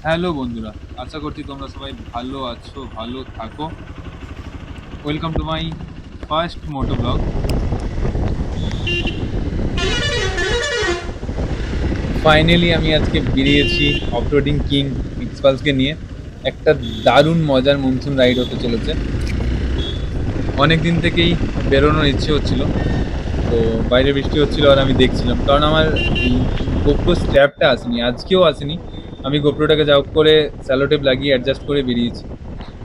Hello বন্ধুরা, আশা করছি তোমরা সবাই ভালো আছো, ভালো থাকো। Welcome to my first moto vlog. Finally আমি আজকে বেরিয়েছি অফরোডিং কিং এক্সপালসকে নিয়ে। একটা দারুণ মজার মনসুন রাইড হতে চলেছে। অনেক দিন থেকেই বেরোনোর ইচ্ছে হচ্ছিল, তো বাইরে বৃষ্টি হচ্ছিল আর আমি দেখছিলাম, কারণ আমার এই গোপ্রো স্ট্র্যাপটা আসেনি, আজকেও আসেনি। আমি গোপ্রোটাকে যা হোক করে স্যালোটেপ লাগিয়ে অ্যাডজাস্ট করে বেরিয়েছি।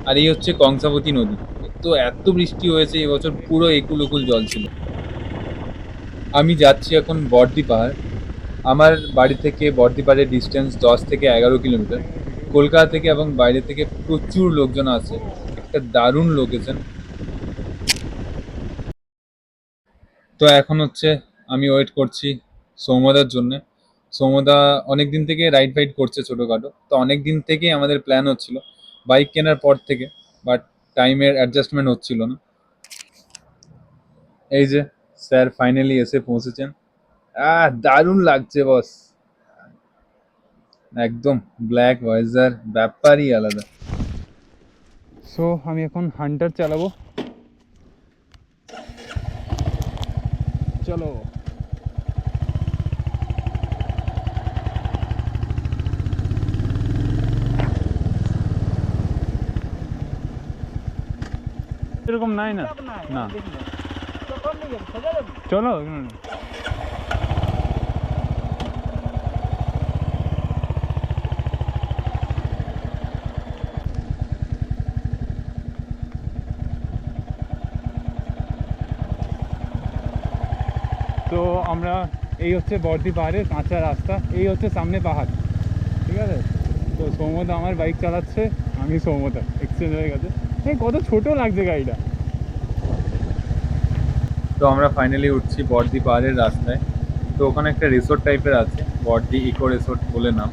আর এই হচ্ছে কংসাবতী নদী। তো এত বৃষ্টি হয়েছে এবছর, পুরো একুল উকুল জল ছিল। আমি যাচ্ছি এখন বর্দি পাহাড়। আমার বাড়ি থেকে বর্দি পাহাড়ের ডিস্টেন্স 10 থেকে 11 কিলোমিটার। কলকাতা থেকে এবং বাইরে থেকে প্রচুর লোকজন আসে। একটা দারুণ লোকেশন। তো এখন হচ্ছে আমি ওয়েট করছি সৌমদার জন্য। সৌমদা অনেক দিন থেকে রাইড ফাইড করছে ছোটোখাটো, তো অনেক দিন থেকেই আমাদের প্ল্যান হচ্ছিল বাইক কেনার পর থেকে, বাট টাইমের অ্যাডজাস্টমেন্ট হচ্ছিল না। এই যে স্যার ফাইনালি এসে পৌঁছেছেন। দারুণ লাগছে বস। একদম ব্ল্যাক ভয়েজার, ব্যাপারই আলাদা। সো আমি এখন হান্টার চালাবো। চলো। এরকম নাই না, না চলো। তো আমরা, এই হচ্ছে বর্দি পাহাড়ের কাঁচা রাস্তা, এই হচ্ছে সামনে পাহাড়, ঠিক আছে। তো সৌমদা আমার বাইক চালাচ্ছে, আমি সৌমদা এক্সচেঞ্জ হয়ে গেছে। এই কত ছোট লাগছে গাড়িটা। তো আমরা ফাইনালি উঠছি বর্দি পাহাড়ের রাস্তায়। তো ওখানে একটা রিসোর্ট টাইপের আছে, বর্দি ইকো রিসোর্ট বলে নাম।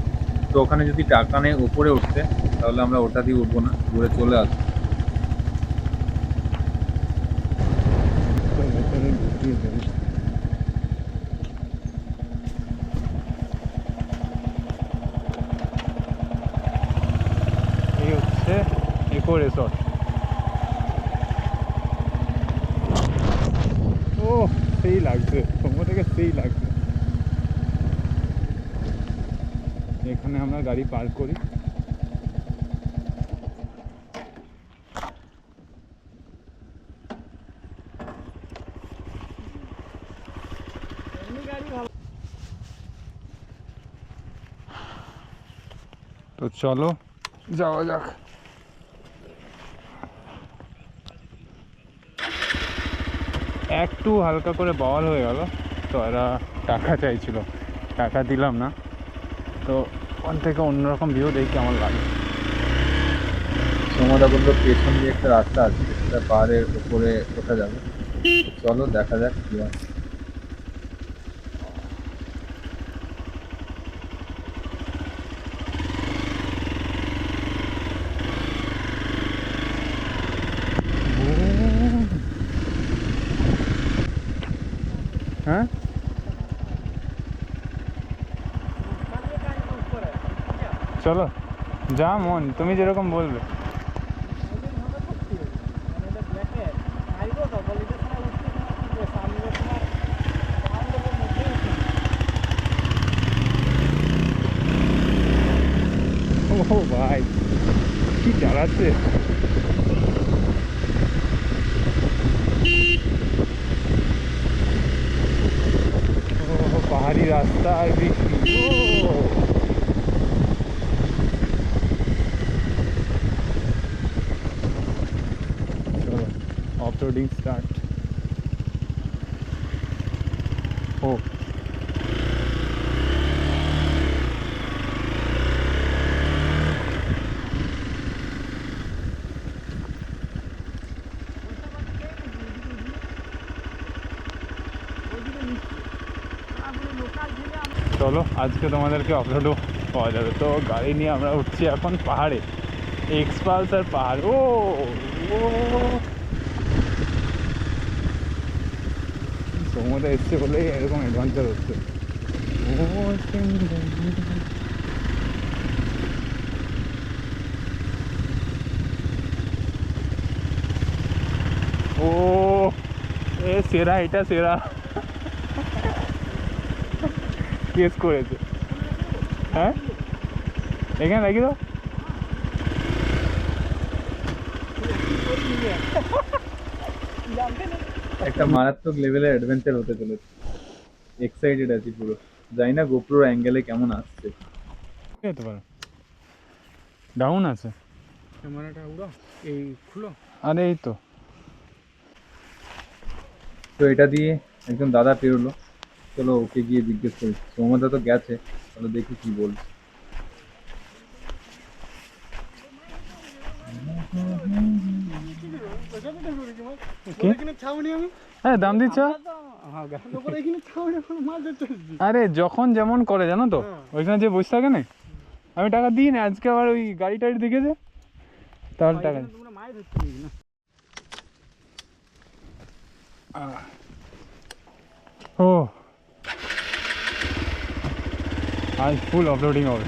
তো ওখানে যদি টাকা নেয় উপরে উঠতে, তাহলে আমরা ওটা দিয়ে উঠবো না, ঘুরে চলে আসবো। এই হচ্ছে ইকো রিসোর্ট। ও সেই লাগছে, সময় থেকে সেই লাগছে। এখানে আমরা গাড়ি পার্ক করি। তো চলো যাওয়া যাক। একটু হালকা করে বওয়াল হয়ে গেল, তো এরা টাকা চাইছিল, টাকা দিলাম না। তো ওখান থেকে অন্যরকম ভিউ দেখি আমার লাগে। সমদা বললো পেছন দিয়ে একটা রাস্তা আছে, সেটা পাহাড়ের উপরে ওঠা যাবে। চলো দেখা যাক কি হয়। হ্যাঁ, চলো যা মন, তুমি যেরকম বলবে। ও ভাই, কি চালাচ্ছে। ও পাহাড়ি রাস্তা আর বৃষ্টি। ও চলো অফরোডিং স্টার্ট। ও চলো, আজকে তোমাদেরকে অফরোডও পাওয়া যাবে। তো গাড়ি নিয়ে আমরা উঠছি এখন পাহাড়ে, এক্সপালসার পাহাড়। ও ও সমুদ্রে এসছে বলেই এরকম অ্যাডভেঞ্চার হচ্ছে। ও সেরা, এটা সেরা কেস করেছে। হ্যাঁ এখানে রাখি দাও। একটা মারাত্মক লেভেলের অ্যাডভেঞ্চার হতে চলেছে, এক্সাইটেড আছি পুরো। জানি না গোপ্রোর অ্যাঙ্গেলে কেমন আসছে। কি হতে পারে, ডাউন আছে ক্যামেরাটা উড়ো, এই খুলো। আরে এই তো। তো এটা দিয়ে একজন দাদা পেরোলো, চলো ওকে গিয়ে জিজ্ঞেস করি। সৌমদা তো গেছে, চলো দেখি কি বলছে। হ্যাঁ দাম দিচ্ছ। আরে যখন যেমন করে জানো তো, ওইখানে যে বসে থাকে না, আমি টাকা দিই না। আজকে আবার ওই গাড়ি টাড়ি দেখেছে, তাহলে টাকা ও আজ ফুল আপলোডিং হবে।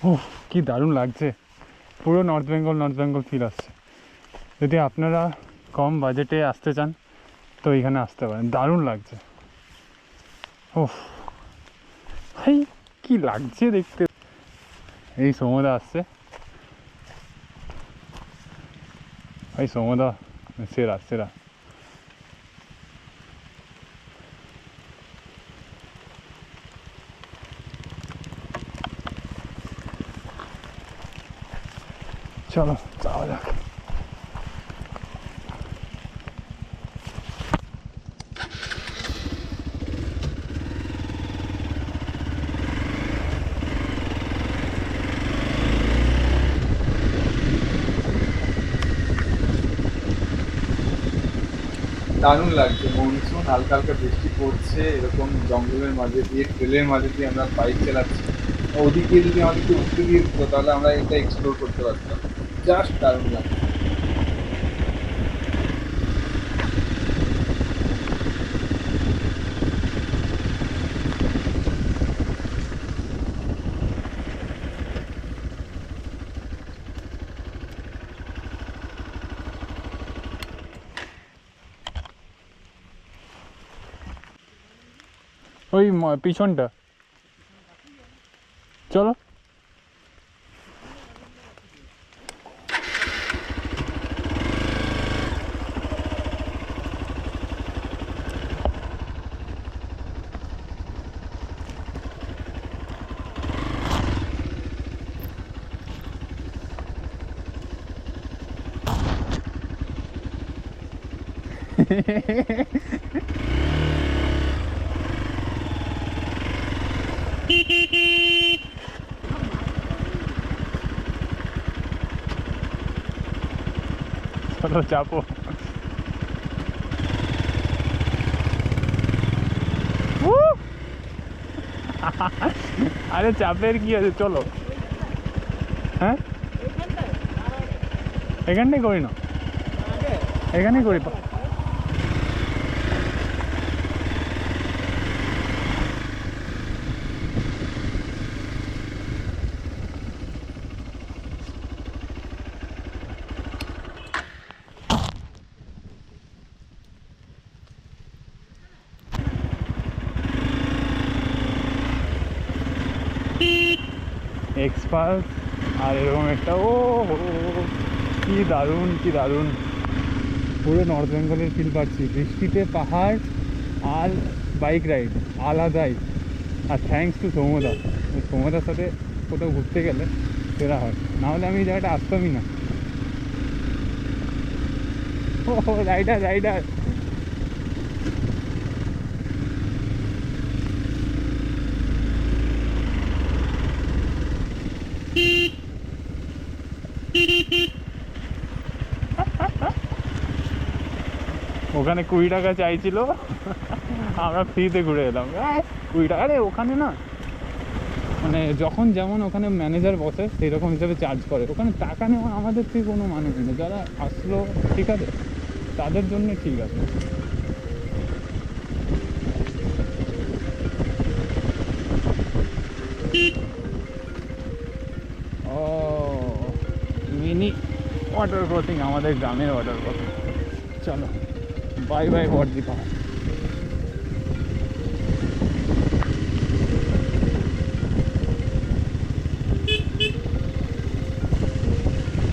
ও কি দারুণ লাগছে, পুরো নর্থ বেঙ্গল ফিল আসছে। যদি আপনারা কম বাজেটে আসতে চান তো এইখানে আসতে পারেন, দারুণ লাগছে। ও ভাই কি লাগছে দেখতে। এই সৌমদা আসছে, ভাই সৌমদা সেরা সেরা। চলো যাওয়া যাক। দারুণ লাগছে, মনসুন, হালকা হালকা বৃষ্টি পড়ছে, এরকম জঙ্গলের মাঝে দিয়ে, ট্রেলের মাঝে দিয়ে আমরা বাইক চালাচ্ছি। ওদিকে যদি আমাদেরকে উঠতে দিয়ে দিত তাহলে আমরা এটা এক্সপ্লোর করতে পারতাম। জাস্ট দারুণ লাগছে। ওই পিছনটা চলো। চলো চাপো। আরে চাপের কি আছে, চলো। হ্যাঁ এখানটাই করি না, এখানেই করি। এক্সপাল্স আর এরকম একটা, ও কি দারুণ কি দারুণ। পুরো নর্থ বেঙ্গলের ফিল পাচ্ছি, বৃষ্টিতে পাহাড় আর বাইক রাইড আলাদাই। আর থ্যাঙ্কস টু সৌমদা, সৌমদার সাথে কোথাও ঘুরতে গেলে সেরা হয়, নাহলে আমি এই জায়গাটা আসতামই না। ও রাইডার রাইডার। ওখানে 20 টাকা চাইছিল, আমরা ফ্রিতে ঘুরে এলাম। 20 টাকা, আরে ওখানে না মানে যখন যেমন ওখানে ম্যানেজার বসে সেই রকম হিসাবে চার্জ করে, ওখানে টাকা নেওয়া আমাদের থেকে কোনো মানে নেই। যারা আসলো ঠিক আছে, তাদের জন্য ঠিক আছে। ও মিনি ওয়াটার ক্রসিং, আমাদের গ্রামের ওয়াটার ক্রসিং। চলো বাই বাই বর্দি পাহাড়।